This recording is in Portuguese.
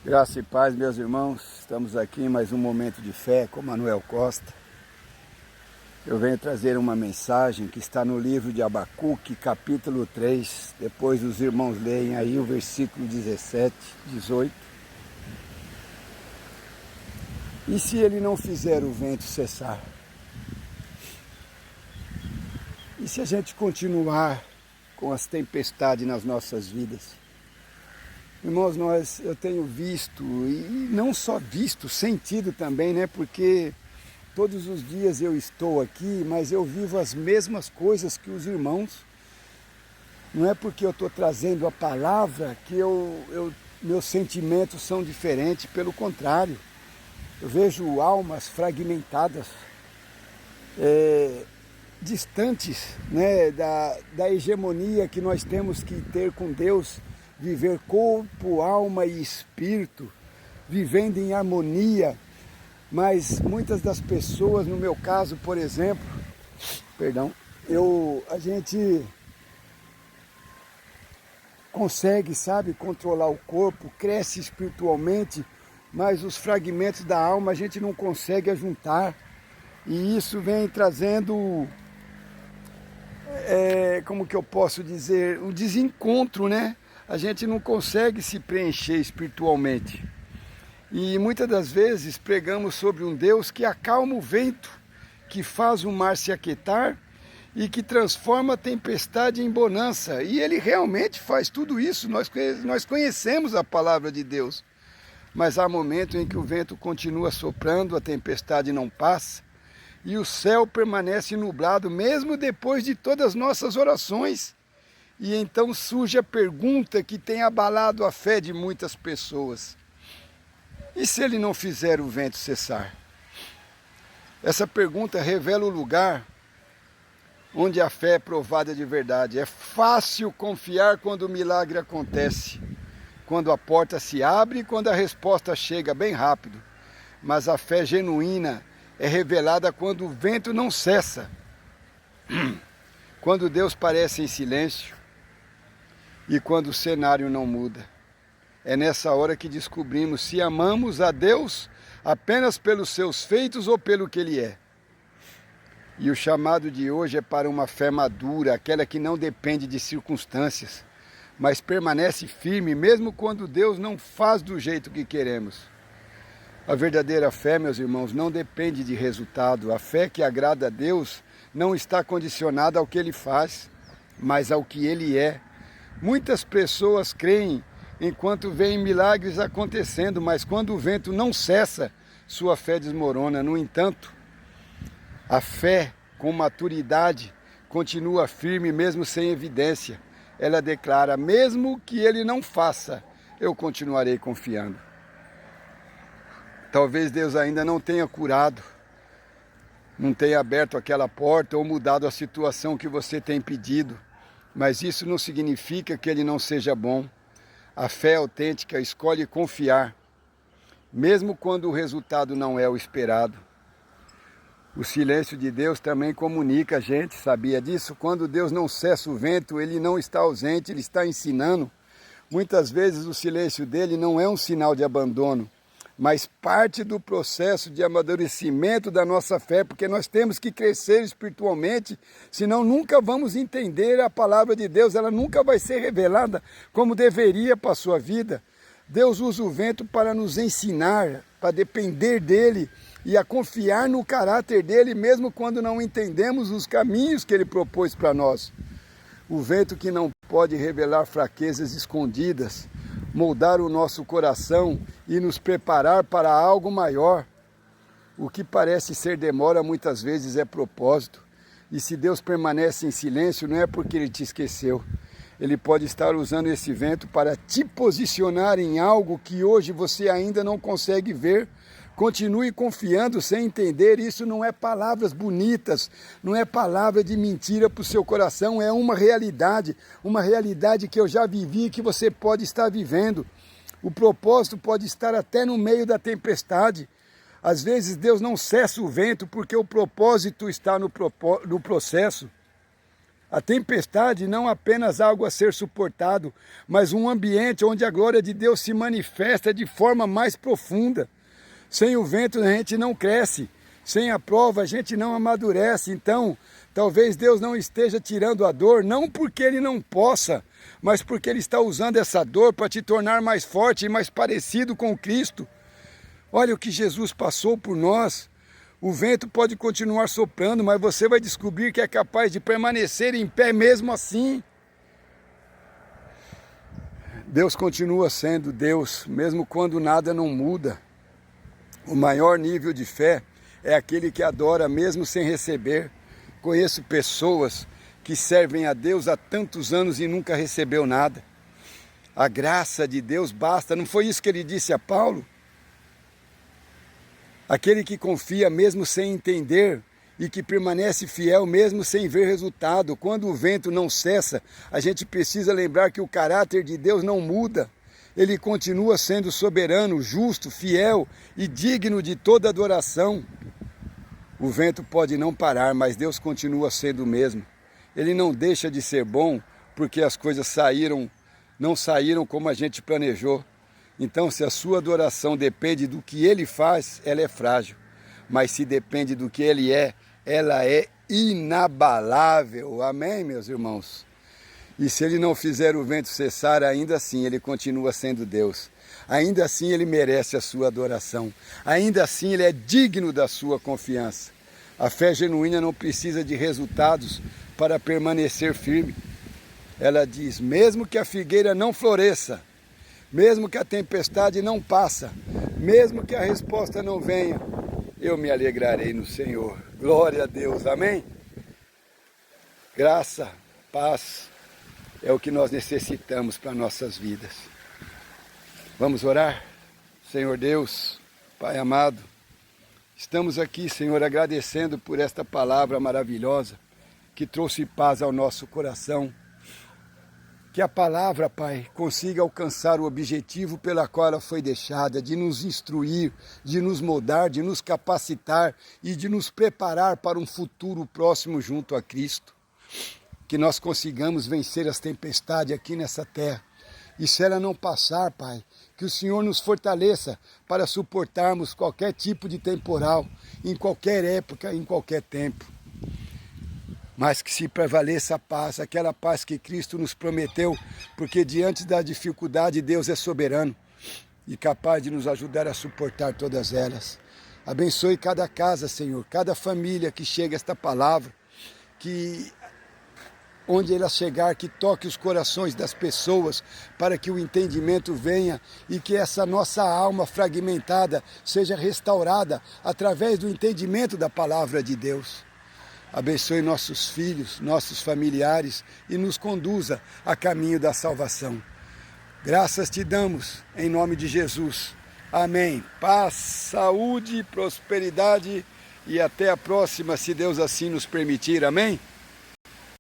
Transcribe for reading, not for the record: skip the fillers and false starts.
Graça e paz, meus irmãos. Estamos aqui em mais um momento de fé com Manuel Costa. Eu venho trazer uma mensagem que está no livro de Abacuque, capítulo 3. Depois os irmãos leem aí o versículo 17, 18. E se ele não fizer o vento cessar? E se a gente continuar com as tempestades nas nossas vidas? Irmãos, eu tenho visto, e não só visto, sentido também, né? Porque todos os dias eu estou aqui, mas eu vivo as mesmas coisas que os irmãos. Não é porque eu estou trazendo a palavra que meus sentimentos são diferentes, pelo contrário. Eu vejo almas fragmentadas, distantes, né, da hegemonia que nós temos que ter com Deus, viver corpo, alma e espírito, vivendo em harmonia. Mas muitas das pessoas, no meu caso, por exemplo, a gente consegue, sabe, controlar o corpo, cresce espiritualmente, mas os fragmentos da alma a gente não consegue ajuntar. E isso vem trazendo, como que eu posso dizer, um desencontro, né? A gente não consegue se preencher espiritualmente. E muitas das vezes pregamos sobre um Deus que acalma o vento, que faz o mar se aquietar e que transforma a tempestade em bonança. E Ele realmente faz tudo isso. Nós conhecemos a palavra de Deus. Mas há momentos em que o vento continua soprando, a tempestade não passa e o céu permanece nublado, mesmo depois de todas as nossas orações. E então surge a pergunta que tem abalado a fé de muitas pessoas: e se ele não fizer o vento cessar? Essa pergunta revela o lugar onde a fé é provada de verdade. É fácil confiar quando o milagre acontece, quando a porta se abre e quando a resposta chega bem rápido. Mas a fé genuína é revelada quando o vento não cessa, quando Deus parece em silêncio e quando o cenário não muda. É nessa hora que descobrimos se amamos a Deus apenas pelos seus feitos ou pelo que Ele é. E o chamado de hoje é para uma fé madura, aquela que não depende de circunstâncias, mas permanece firme mesmo quando Deus não faz do jeito que queremos. A verdadeira fé, meus irmãos, não depende de resultado. A fé que agrada a Deus não está condicionada ao que Ele faz, mas ao que Ele é. Muitas pessoas creem enquanto veem milagres acontecendo, mas quando o vento não cessa, sua fé desmorona. No entanto, a fé com maturidade continua firme mesmo sem evidência. Ela declara: mesmo que Ele não faça, eu continuarei confiando. Talvez Deus ainda não tenha curado, não tenha aberto aquela porta ou mudado a situação que você tem pedido, mas isso não significa que Ele não seja bom. A fé autêntica escolhe confiar, mesmo quando o resultado não é o esperado. O silêncio de Deus também comunica a gente, sabia disso? Quando Deus não cessa o vento, Ele não está ausente, Ele está ensinando. Muitas vezes o silêncio dele não é um sinal de abandono, mas parte do processo de amadurecimento da nossa fé, porque nós temos que crescer espiritualmente, senão nunca vamos entender a palavra de Deus, ela nunca vai ser revelada como deveria para a sua vida. Deus usa o vento para nos ensinar, para depender dele e a confiar no caráter dele, mesmo quando não entendemos os caminhos que ele propôs para nós. O vento que não pode revelar fraquezas escondidas, moldar o nosso coração e nos preparar para algo maior. O que parece ser demora muitas vezes é propósito. E se Deus permanece em silêncio, não é porque Ele te esqueceu. Ele pode estar usando esse vento para te posicionar em algo que hoje você ainda não consegue ver. Continue confiando sem entender. Isso não é palavras bonitas, não é palavra de mentira para o seu coração, é uma realidade que eu já vivi e que você pode estar vivendo. O propósito pode estar até no meio da tempestade. Às vezes Deus não cessa o vento porque o propósito está no processo. A tempestade não apenas algo a ser suportado, mas um ambiente onde a glória de Deus se manifesta de forma mais profunda. Sem o vento a gente não cresce, sem a prova a gente não amadurece. Então, talvez Deus não esteja tirando a dor, não porque Ele não possa, mas porque Ele está usando essa dor para te tornar mais forte e mais parecido com Cristo. Olha o que Jesus passou por nós. O vento pode continuar soprando, mas você vai descobrir que é capaz de permanecer em pé mesmo assim. Deus continua sendo Deus, mesmo quando nada não muda. O maior nível de fé é aquele que adora mesmo sem receber. Conheço pessoas que servem a Deus há tantos anos e nunca recebeu nada. A graça de Deus basta, não foi isso que ele disse a Paulo? Aquele que confia mesmo sem entender e que permanece fiel mesmo sem ver resultado. Quando o vento não cessa, a gente precisa lembrar que o caráter de Deus não muda. Ele continua sendo soberano, justo, fiel e digno de toda adoração. O vento pode não parar, mas Deus continua sendo o mesmo. Ele não deixa de ser bom porque as coisas não saíram como a gente planejou. Então, se a sua adoração depende do que Ele faz, ela é frágil. Mas se depende do que Ele é, ela é inabalável. Amém, meus irmãos? E se Ele não fizer o vento cessar, ainda assim Ele continua sendo Deus. Ainda assim Ele merece a sua adoração. Ainda assim Ele é digno da sua confiança. A fé genuína não precisa de resultados para permanecer firme. Ela diz, mesmo que a figueira não floresça, mesmo que a tempestade não passa, mesmo que a resposta não venha, eu me alegrarei no Senhor. Glória a Deus, amém? Graça, paz, é o que nós necessitamos para nossas vidas. Vamos orar? Senhor Deus, Pai amado, estamos aqui, Senhor, agradecendo por esta palavra maravilhosa que trouxe paz ao nosso coração. Que a palavra, Pai, consiga alcançar o objetivo pela qual ela foi deixada, de nos instruir, de nos moldar, de nos capacitar e de nos preparar para um futuro próximo junto a Cristo. Que nós consigamos vencer as tempestades aqui nessa terra. E se ela não passar, Pai, que o Senhor nos fortaleça para suportarmos qualquer tipo de temporal, em qualquer época, em qualquer tempo. Mas que se prevaleça a paz, aquela paz que Cristo nos prometeu, porque diante da dificuldade Deus é soberano e capaz de nos ajudar a suportar todas elas. Abençoe cada casa, Senhor, cada família que chega a esta palavra, que onde ela chegar, que toque os corações das pessoas para que o entendimento venha e que essa nossa alma fragmentada seja restaurada através do entendimento da palavra de Deus. Abençoe nossos filhos, nossos familiares e nos conduza a caminho da salvação. Graças te damos, em nome de Jesus. Amém. Paz, saúde, prosperidade e até a próxima, se Deus assim nos permitir. Amém?